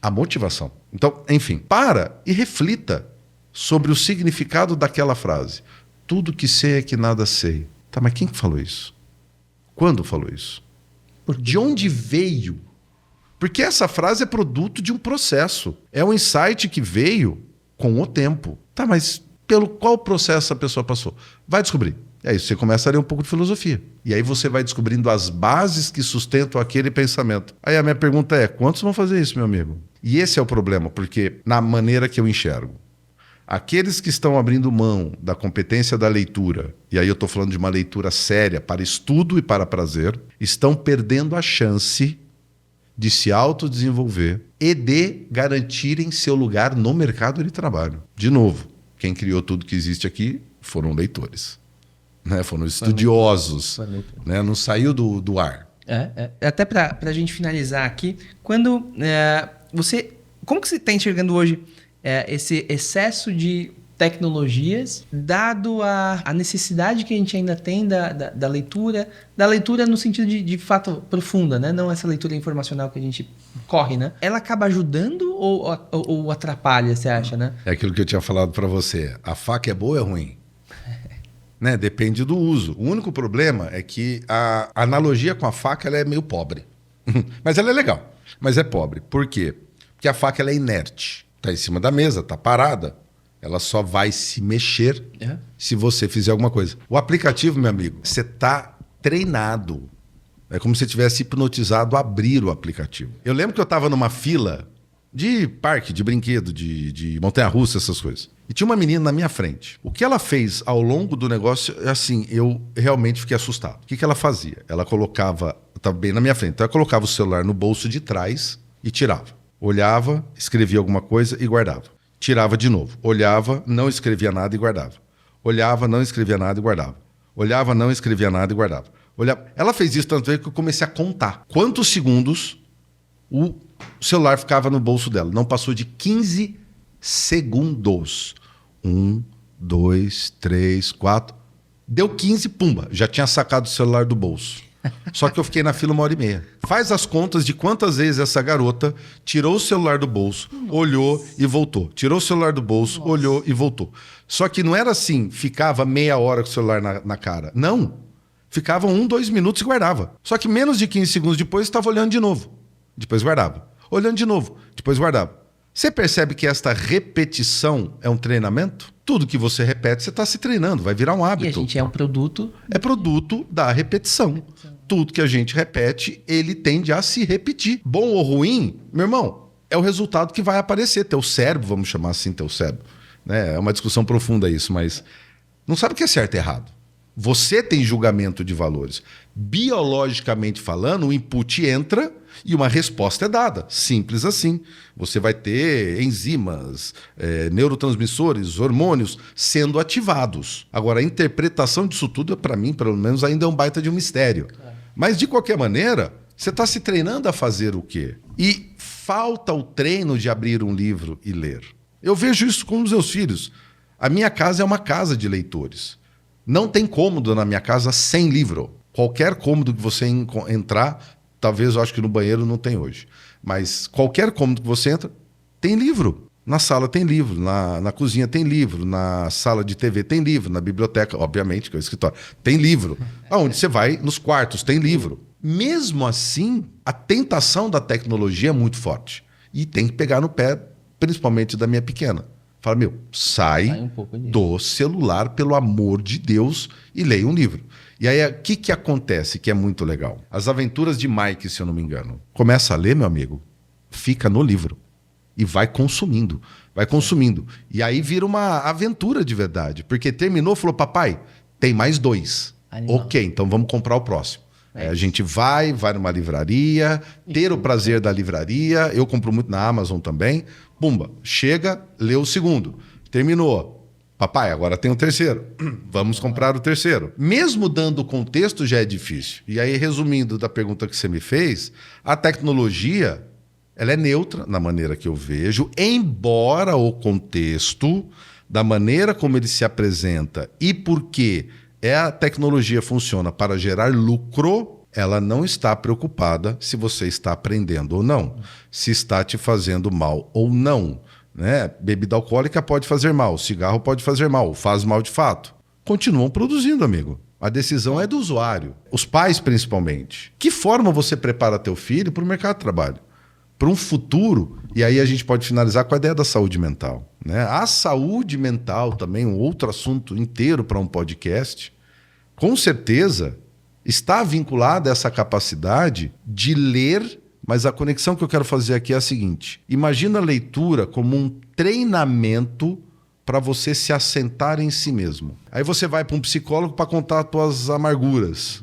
à motivação. Então, enfim, para e reflita sobre o significado daquela frase. Tudo que sei é que nada sei. Tá, mas quem falou isso? Quando falou isso? De onde veio? Porque essa frase é produto de um processo. É um insight que veio com o tempo. Tá, mas pelo qual processo a pessoa passou? Vai descobrir. É isso, você começa a ler um pouco de filosofia. E aí você vai descobrindo as bases que sustentam aquele pensamento. Aí a minha pergunta é, quantos vão fazer isso, meu amigo? E esse é o problema, porque na maneira que eu enxergo, aqueles que estão abrindo mão da competência da leitura, e aí eu estou falando de uma leitura séria para estudo e para prazer, estão perdendo a chance de se autodesenvolver e de garantirem seu lugar no mercado de trabalho. De novo, quem criou tudo que existe aqui foram leitores, né? Foram estudiosos, né? Não saiu do ar. Até para a gente finalizar aqui, quando como que você está enxergando hoje esse excesso de tecnologias, dado a necessidade que a gente ainda tem da leitura no sentido de fato profunda, né? Não essa leitura informacional que a gente corre, né? Ela acaba ajudando ou atrapalha, você acha, né? É aquilo que eu tinha falado para você. A faca é boa ou é ruim? Né? Depende do uso. O único problema é que a analogia com a faca ela é meio pobre. Mas ela é legal, mas é pobre. Por quê? Porque a faca ela é inerte. Está em cima da mesa, está parada. Ela só vai se mexer se você fizer alguma coisa. O aplicativo, meu amigo, você está treinado. É como se você tivesse hipnotizado a abrir o aplicativo. Eu lembro que eu estava numa fila de parque, de brinquedo, de montanha-russa, essas coisas. E tinha uma menina na minha frente. O que ela fez ao longo do negócio, assim, eu realmente fiquei assustado. O que ela fazia? Ela colocava, estava bem na minha frente, então ela colocava o celular no bolso de trás e tirava. Olhava, escrevia alguma coisa e guardava. Tirava de novo. Olhava, não escrevia nada e guardava. Olhava, não escrevia nada e guardava. Olhava, não escrevia nada e guardava. Olhava. Ela fez isso tanto que eu comecei a contar quantos segundos o celular ficava no bolso dela. Não passou de 15 segundos. 1, 2, 3, 4. Deu 15, pumba. Já tinha sacado o celular do bolso. Só que eu fiquei na fila 1h30. Faz as contas de quantas vezes essa garota tirou o celular do bolso, olhou e voltou. Tirou o celular do bolso, olhou e voltou. Só que não era assim, ficava meia hora com o celular na cara. Não. Ficava 1, 2 minutos e guardava. Só que menos de 15 segundos depois estava olhando de novo. Depois guardava. Olhando de novo. Depois guardava. Você percebe que esta repetição é um treinamento? Tudo que você repete, você está se treinando, vai virar um hábito. E a gente é um produto... É produto da repetição. Tudo que a gente repete, ele tende a se repetir. Bom ou ruim, meu irmão, é o resultado que vai aparecer. Teu cérebro, vamos chamar assim, teu cérebro. Né? É uma discussão profunda isso, mas não sabe o que é certo e errado. Você tem julgamento de valores. Biologicamente falando, o input entra e uma resposta é dada. Simples assim. Você vai ter enzimas, neurotransmissores, hormônios sendo ativados. Agora, a interpretação disso tudo, para mim, pelo menos, ainda é um baita de um mistério. Mas, de qualquer maneira, você está se treinando a fazer o quê? E falta o treino de abrir um livro e ler. Eu vejo isso com os meus filhos. A minha casa é uma casa de leitores. Não tem cômodo na minha casa sem livro. Qualquer cômodo que você entrar, talvez eu acho que no banheiro não tem hoje, mas qualquer cômodo que você entra, tem livro. Na sala tem livro, na cozinha tem livro, na sala de TV tem livro, na biblioteca, obviamente, que é o escritório, tem livro. Aonde você vai, nos quartos, tem livro. Mesmo assim, a tentação da tecnologia é muito forte. E tem que pegar no pé, principalmente da minha pequena. Fala, sai um do celular, pelo amor de Deus, e leia um livro. E aí, o que acontece que é muito legal? As Aventuras de Mike, se eu não me engano. Começa a ler, meu amigo, fica no livro. e vai consumindo. Vai consumindo. E aí vira uma aventura de verdade. Porque terminou, falou, papai, tem mais 2. Animal. Ok, então vamos comprar o próximo. A gente vai numa livraria, ter o prazer da livraria. Eu compro muito na Amazon também. Pumba, chega, lê o segundo. Terminou. Papai, agora tem o terceiro. Vamos comprar o terceiro. Mesmo dando contexto, já é difícil. E aí, resumindo da pergunta que você me fez, a tecnologia, ela é neutra na maneira que eu vejo, embora o contexto, da maneira como ele se apresenta e porque a tecnologia funciona para gerar lucro, ela não está preocupada se você está aprendendo ou não, se está te fazendo mal ou não. Né? Bebida alcoólica pode fazer mal, cigarro pode fazer mal, faz mal de fato. Continuam produzindo, amigo. A decisão é do usuário, os pais principalmente. Que forma você prepara teu filho para o mercado de trabalho? Para um futuro, e aí a gente pode finalizar com a ideia da saúde mental. Né? A saúde mental também, um outro assunto inteiro para um podcast, com certeza está vinculada a essa capacidade de ler, mas a conexão que eu quero fazer aqui é a seguinte. Imagina a leitura como um treinamento para você se assentar em si mesmo. Aí você vai para um psicólogo para contar as tuas amarguras.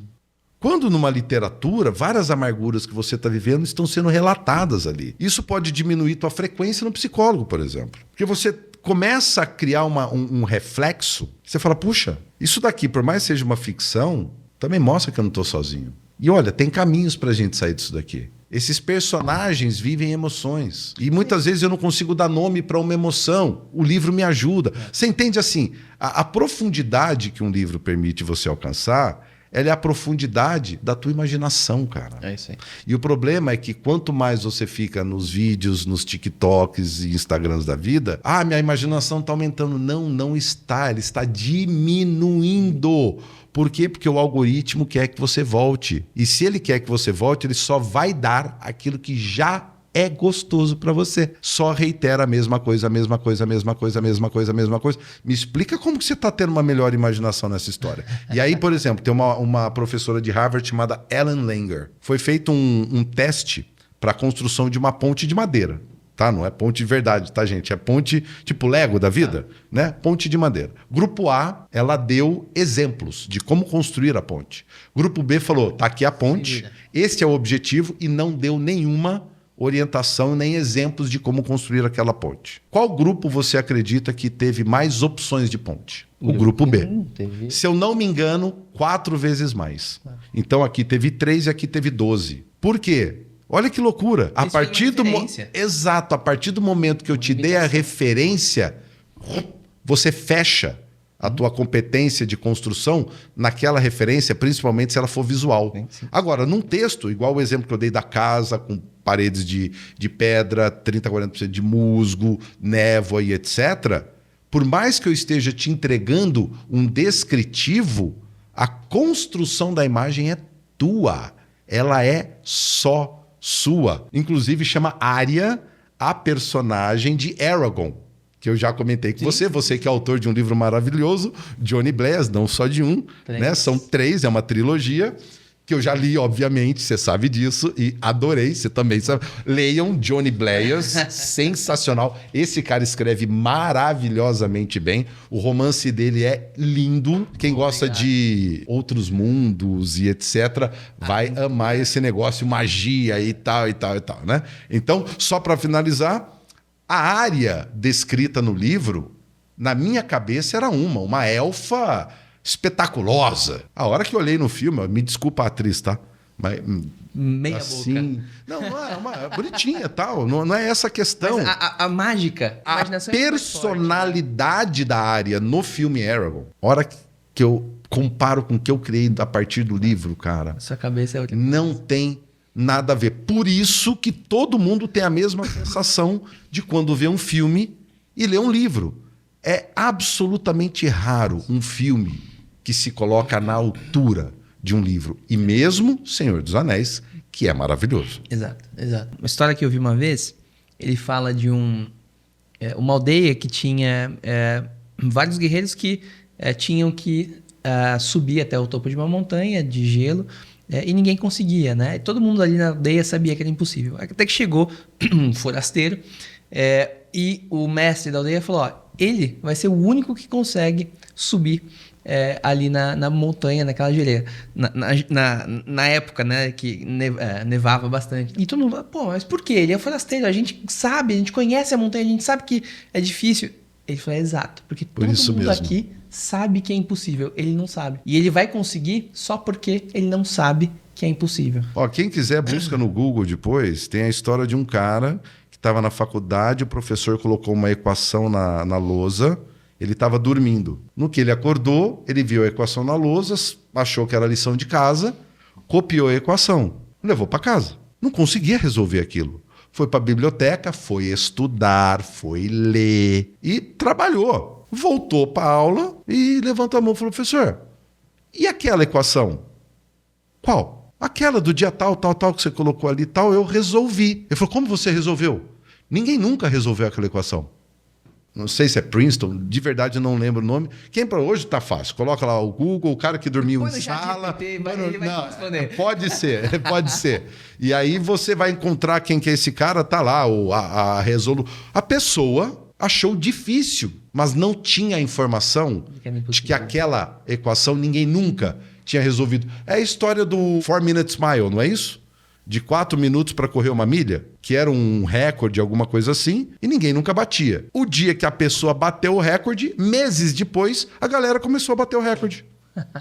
Quando numa literatura, várias amarguras que você está vivendo estão sendo relatadas ali. Isso pode diminuir tua frequência no psicólogo, por exemplo. Porque você começa a criar um reflexo, você fala, puxa, isso daqui, por mais que seja uma ficção, também mostra que eu não estou sozinho. E olha, tem caminhos para a gente sair disso daqui. Esses personagens vivem emoções. E muitas vezes eu não consigo dar nome para uma emoção. O livro me ajuda. Você entende assim? A profundidade que um livro permite você alcançar, ela é a profundidade da tua imaginação, cara. É isso aí. E o problema é que quanto mais você fica nos vídeos, nos TikToks e Instagrams da vida, minha imaginação está aumentando. Não, não está. Ela está diminuindo. Por quê? Porque o algoritmo quer que você volte. E se ele quer que você volte, ele só vai dar aquilo que já é gostoso para você. Só reitera a mesma coisa, a mesma coisa, a mesma coisa, a mesma coisa, a mesma coisa. Me explica como que você está tendo uma melhor imaginação nessa história. E aí, por exemplo, tem uma professora de Harvard chamada Ellen Langer. Foi feito um teste para a construção de uma ponte de madeira. Tá? Não é ponte de verdade, tá, gente? É ponte tipo Lego da vida, né? Ponte de madeira. Grupo A, ela deu exemplos de como construir a ponte. Grupo B falou, tá aqui a ponte, esse é o objetivo, e não deu nenhuma orientação nem exemplos de como construir aquela ponte. Qual grupo você acredita que teve mais opções de ponte? O grupo B. Se eu não me engano, 4 vezes mais. Então aqui teve 3 e aqui teve 12. Por quê? Olha que loucura. Exato, a partir do momento que eu te dei a referência, você fecha a tua competência de construção naquela referência, principalmente se ela for visual. Sim. Agora, num texto, igual o exemplo que eu dei da casa, com paredes de pedra, 30%, 40% de musgo, névoa e etc., por mais que eu esteja te entregando um descritivo, a construção da imagem é tua. Ela é só sua. Inclusive chama Arya a personagem de Eragon, que eu já comentei com você que é autor de um livro maravilhoso, Johnny Blaze, não só de um, né? São 3, é uma trilogia, que eu já li, obviamente, você sabe disso, e adorei, você também sabe. Leiam Johnny Blaze, sensacional. Esse cara escreve maravilhosamente bem. O romance dele é lindo. Quem gosta de outros mundos e etc. vai amar esse negócio, magia e tal, e tal, e tal, né? Então, só para finalizar, a área descrita no livro, na minha cabeça, era uma elfa espetaculosa. A hora que eu olhei no filme, me desculpa a atriz, tá? Mas, meia boca. Não é bonitinha, tal. Não é essa a questão. Mas a mágica, a personalidade da Arya no filme Eragon. A hora que eu comparo com o que eu criei a partir do livro, cara. Sua cabeça é outra. Não tem nada a ver. Por isso que todo mundo tem a mesma sensação de quando vê um filme e lê um livro. É absolutamente raro um filme que se coloca na altura de um livro. E mesmo Senhor dos Anéis, que é maravilhoso. Exato. Uma história que eu vi uma vez, ele fala de uma aldeia que tinha vários guerreiros que tinham que subir até o topo de uma montanha de gelo e ninguém conseguia, né? E todo mundo ali na aldeia sabia que era impossível. Até que chegou um forasteiro E o mestre da aldeia falou, ó, ele vai ser o único que consegue subir ali na montanha, naquela geleira. Na época, né, que nevava bastante. E todo mundo falou, pô, mas por quê? Ele é forasteiro, a gente sabe, a gente conhece a montanha, a gente sabe que é difícil. Ele falou, exato, porque todo mundo aqui sabe que é impossível, ele não sabe. E ele vai conseguir só porque ele não sabe que é impossível. Ó, quem quiser, busca no Google depois, tem a história de um cara que estava na faculdade, o professor colocou uma equação na lousa, ele estava dormindo. No que ele acordou, ele viu a equação na lousa, achou que era lição de casa, copiou a equação, levou para casa. Não conseguia resolver aquilo. Foi para a biblioteca, foi estudar, foi ler e trabalhou. Voltou para a aula e levantou a mão e falou, professor, e aquela equação? Qual? Aquela do dia tal que você colocou ali tal, eu resolvi. Ele falou, como você resolveu? Ninguém nunca resolveu aquela equação. Não sei se é Princeton, de verdade não lembro o nome. Quem para hoje tá fácil. Coloca lá o Google, o cara que dormiu em sala. Ele vai responder. Pode ser, pode ser. E aí você vai encontrar quem que é esse cara, tá lá, a pessoa achou difícil, mas não tinha a informação de que aquela equação ninguém nunca tinha resolvido. É a história do 4-minute mile, não é isso? De 4 minutos para correr uma milha, que era um recorde, alguma coisa assim, e ninguém nunca batia. O dia que a pessoa bateu o recorde, meses depois, a galera começou a bater o recorde.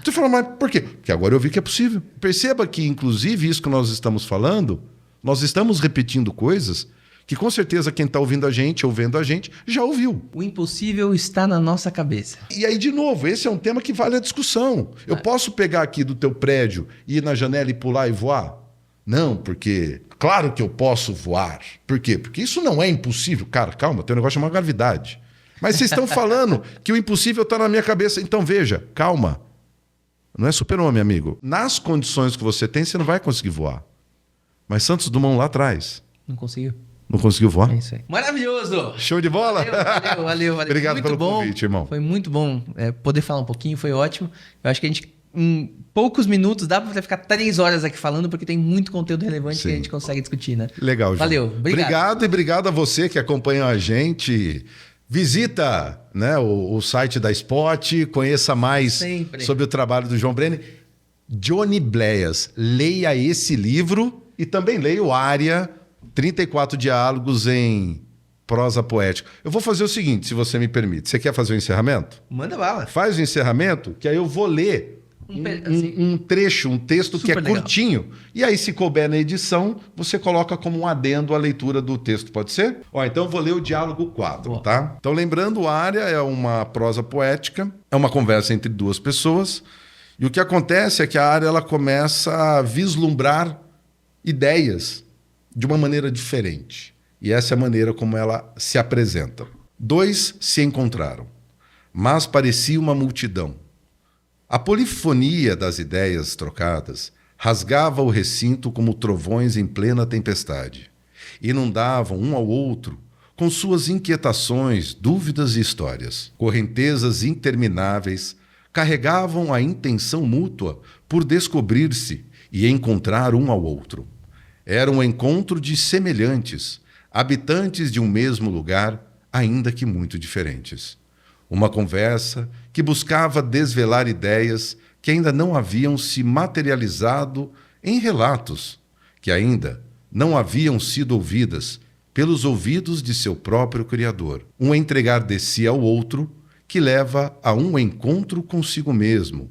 Você falou, mas por quê? Porque agora eu vi que é possível. Perceba que, inclusive, isso que nós estamos falando, nós estamos repetindo coisas que com certeza quem está ouvindo a gente, ou vendo a gente, já ouviu. O impossível está na nossa cabeça. E aí, de novo, esse é um tema que vale a discussão. Eu posso pegar aqui do teu prédio, ir na janela e pular e voar? Não, porque claro que eu posso voar. Por quê? Porque isso não é impossível. Cara, calma, tem um negócio chamado gravidade. Mas vocês estão falando que o impossível está na minha cabeça. Então veja, calma. Não é super-homem, amigo. Nas condições que você tem, você não vai conseguir voar. Mas Santos Dumont lá atrás... Não conseguiu. Não conseguiu voar? É isso aí. Maravilhoso! Show de bola? Valeu. Obrigado muito pelo bom. convite, irmão. Foi muito bom poder falar um pouquinho, foi ótimo. Eu acho que a gente, em poucos minutos, dá para ficar 3 horas aqui falando, porque tem muito conteúdo relevante que a gente consegue discutir, né? Legal, João. Valeu, obrigado. Obrigado a você que acompanha a gente. Visita, né, o site da Spot, conheça mais sobre o trabalho do João Brenner. Johnny Bleias, leia esse livro e também leia o Área, 34 diálogos em prosa poética. Eu vou fazer o seguinte, se você me permite. Você quer fazer o encerramento? Manda bala. Faz o encerramento, que aí eu vou ler um trecho, um texto que é curtinho. E aí, se couber na edição, você coloca como um adendo a leitura do texto, pode ser? Ó, então eu vou ler o diálogo 4, tá? Então, lembrando, o Área é uma prosa poética, é uma conversa entre 2 pessoas. E o que acontece é que a Área ela começa a vislumbrar ideias de uma maneira diferente. E essa é a maneira como ela se apresenta. 2 se encontraram, mas parecia uma multidão. A polifonia das ideias trocadas rasgava o recinto como trovões em plena tempestade. Inundavam um ao outro com suas inquietações, dúvidas e histórias. Correntezas intermináveis carregavam a intenção mútua por descobrir-se e encontrar um ao outro. Era um encontro de semelhantes, habitantes de um mesmo lugar, ainda que muito diferentes. Uma conversa que buscava desvelar ideias que ainda não haviam se materializado em relatos, que ainda não haviam sido ouvidas pelos ouvidos de seu próprio Criador. Um entregar de si ao outro que leva a um encontro consigo mesmo.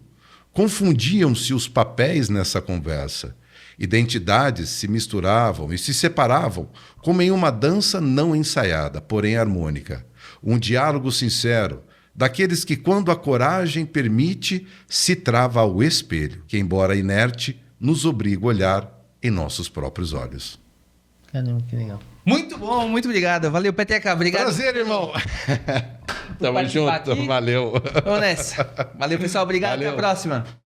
Confundiam-se os papéis nessa conversa. Identidades se misturavam e se separavam, como em uma dança não ensaiada, porém harmônica. Um diálogo sincero, daqueles que, quando a coragem permite, se trava ao espelho, que, embora inerte, nos obriga a olhar em nossos próprios olhos. Caramba, que legal. Muito bom, muito obrigado. Valeu, Peteca. Obrigado. Prazer, irmão. Tamo junto. Aqui. Valeu. Vamos nessa. Valeu, pessoal. Obrigado. Valeu. Até a próxima.